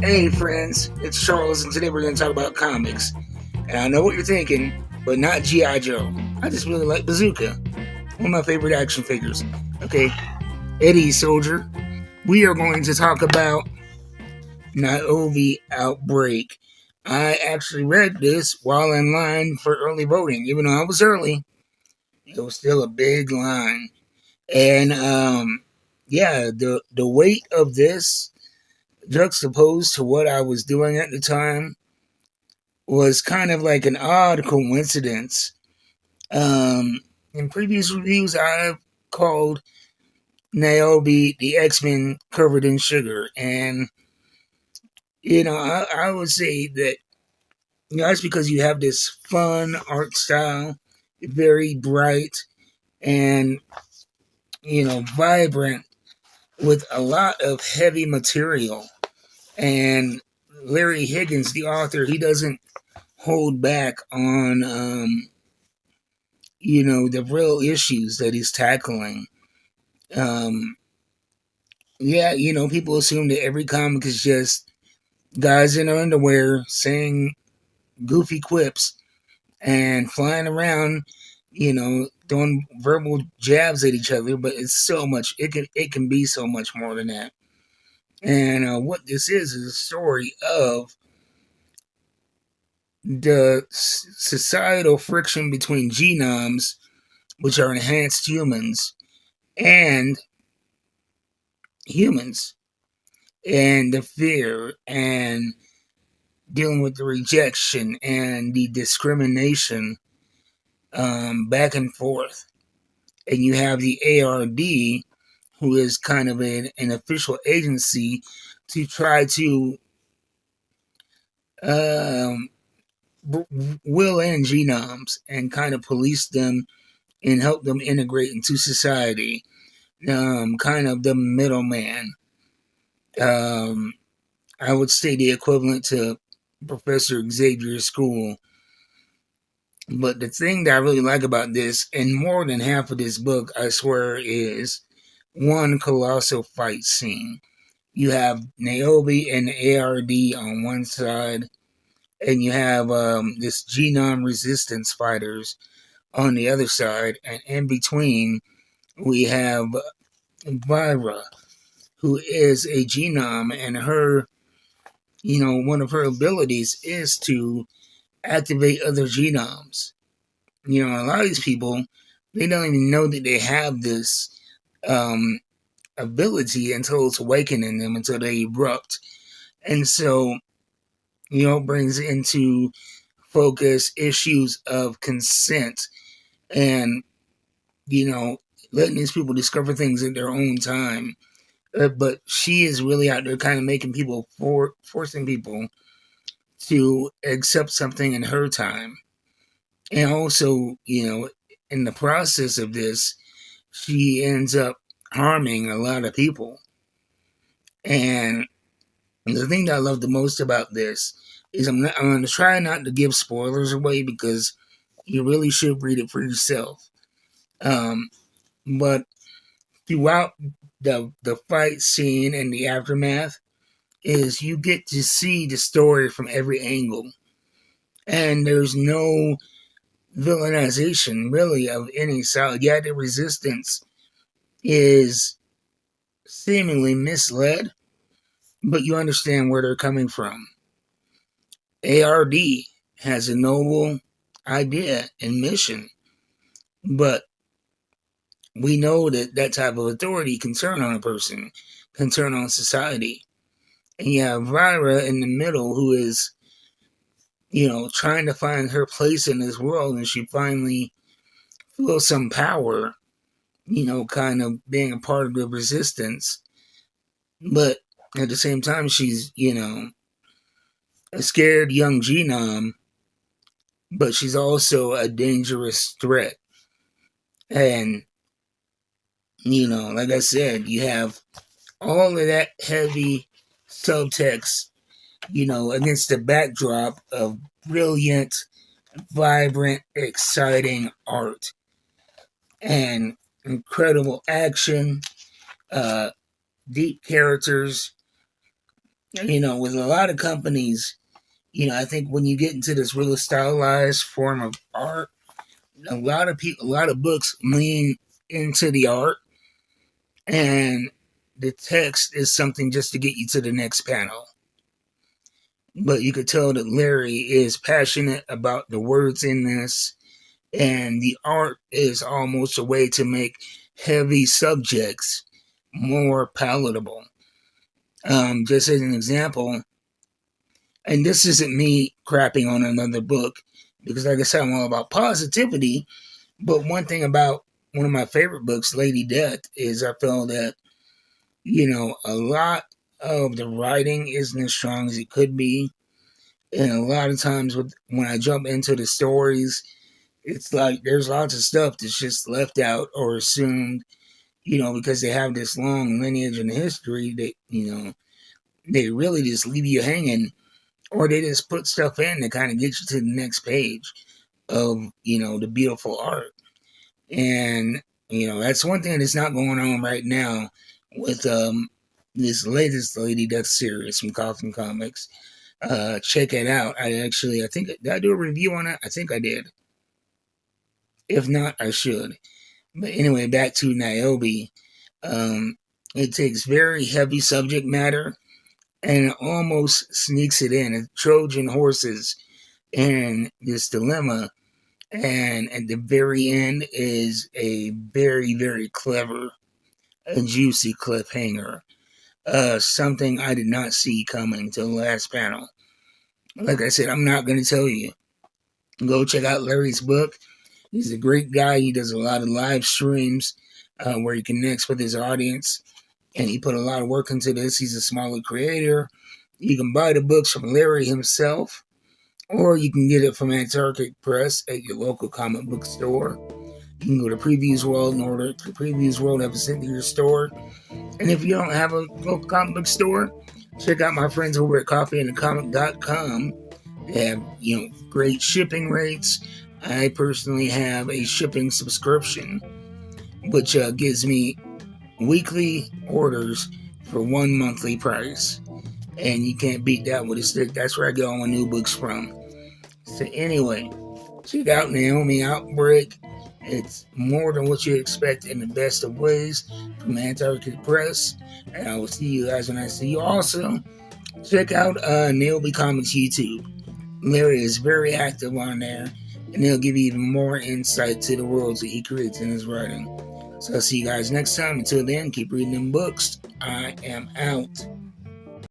Hey friends, it's Charles, and today we're going to talk about comics. And I know what you're thinking, but not G.I. Joe. I just really like Bazooka, one of my favorite action figures. Okay, Eddie Soldier, we are going to talk about NYOBI Outbreak. I actually read this while in line for early voting. Even though I was early, it was still a big line. And yeah, the weight of this juxtaposed to what I was doing at the time was kind of like an odd coincidence. Um, in previous reviews, I've called NYOBI the X-Men covered in sugar, and I would say that that's because you have this fun art style, very bright and vibrant, with a lot of heavy material. And Larry Higgins, the author, he doesn't hold back on the real issues that he's tackling. Um, yeah, people assume that every comic is just guys in their underwear saying goofy quips and flying around, throwing verbal jabs at each other. But it's so much. It can be so much more than that. And what this is a story of the societal friction between genoms, which are enhanced humans, and humans, and the fear and dealing with the rejection and the discrimination, back and forth. And you have the ARD, who is kind of an official agency to try to um, will in genomes and kind of police them and help them integrate into society. Kind of the middleman. Um, I would say the equivalent to Professor Xavier's school. But the thing that I really like about this, and more than half of this book, I swear, is one colossal fight scene. You have NYOBI and the ARD on one side, and you have this genome resistance fighters on the other side, and in between, we have Vira, who is a genome, and her, one of her abilities is to activate other genomes. A lot of these people, they don't even know that they have this um, ability until it's awakening them, until they erupt. And so, it brings into focus issues of consent and, you know, letting these people discover things at their own time. But she is really out there kind of making people, forcing people to accept something in her time. And also, in the process of this, she ends up harming a lot of people. And the thing that I love the most about this is I'm going to try not to give spoilers away because you really should read it for yourself. But throughout the fight scene and the aftermath, is you get to see the story from every angle, and there's no villainization really of any side. Yeah, the resistance is seemingly misled, but you understand where they're coming from. ARD has a noble idea and mission, but we know that that type of authority can turn on a person, can turn on society. And you have Vira in the middle, who is, trying to find her place in this world, and she finally feels some power, kind of being a part of the resistance. But at the same time, she's, a scared young genome, but she's also a dangerous threat. And, like I said, you have all of that heavy subtext, against the backdrop of brilliant, vibrant, exciting art and incredible action, uh, deep characters, With a lot of companies, I think when you get into this really stylized form of art, a lot of people, a lot of books lean into the art, and the text is something just to get you to the next panel. But you could tell that Larry is passionate about the words in this, and the art is almost a way to make heavy subjects more palatable. Just as an example, and this isn't me crapping on another book, because like I said, I'm all about positivity. But one thing about one of my favorite books, Lady Death, is I feel that, a lot of the writing isn't as strong as it could be. And a lot of times when I jump into the stories, it's like there's lots of stuff that's just left out or assumed, because they have this long lineage and history that, they really just leave you hanging, or they just put stuff in to kind of get you to the next page of, the beautiful art. And, that's one thing that's not going on right now with this latest Lady Death series from Coffin Comics. Check it out. I think, did I do a review on it? I think I did. If not, I should. But anyway, back to Niobe. Um, it takes very heavy subject matter and it almost sneaks it in. Trojan horses and this dilemma. And at the very end is a very, very clever and juicy cliffhanger. Something I did not see coming to the last panel. Like I said, I'm not going to tell you. Go check out Larry's book. He's a great guy. He does a lot of live streams where he connects with his audience. And he put a lot of work into this. He's a smaller creator. You can buy the books from Larry himself, or you can get it from Antarctic Press at your local comic book store. You can go to Previews World and order it. The Previews World have it sent to your store. And if you don't have a local comic book store, check out my friends over at coffeeandthecomic.com. They have, great shipping rates. I personally have a shipping subscription, which gives me weekly orders for one monthly price. And you can't beat that with a stick. That's where I get all my new books from. So anyway, check out NYOBI Outbreak. It's more than what you expect in the best of ways from Antarctic Press. And I will see you guys when I see you. Also, check out NYOBI Comics YouTube. Larry is very active on there, and he'll give you even more insight to the worlds that he creates in his writing. So I'll see you guys next time. Until then, keep reading them books. I am out.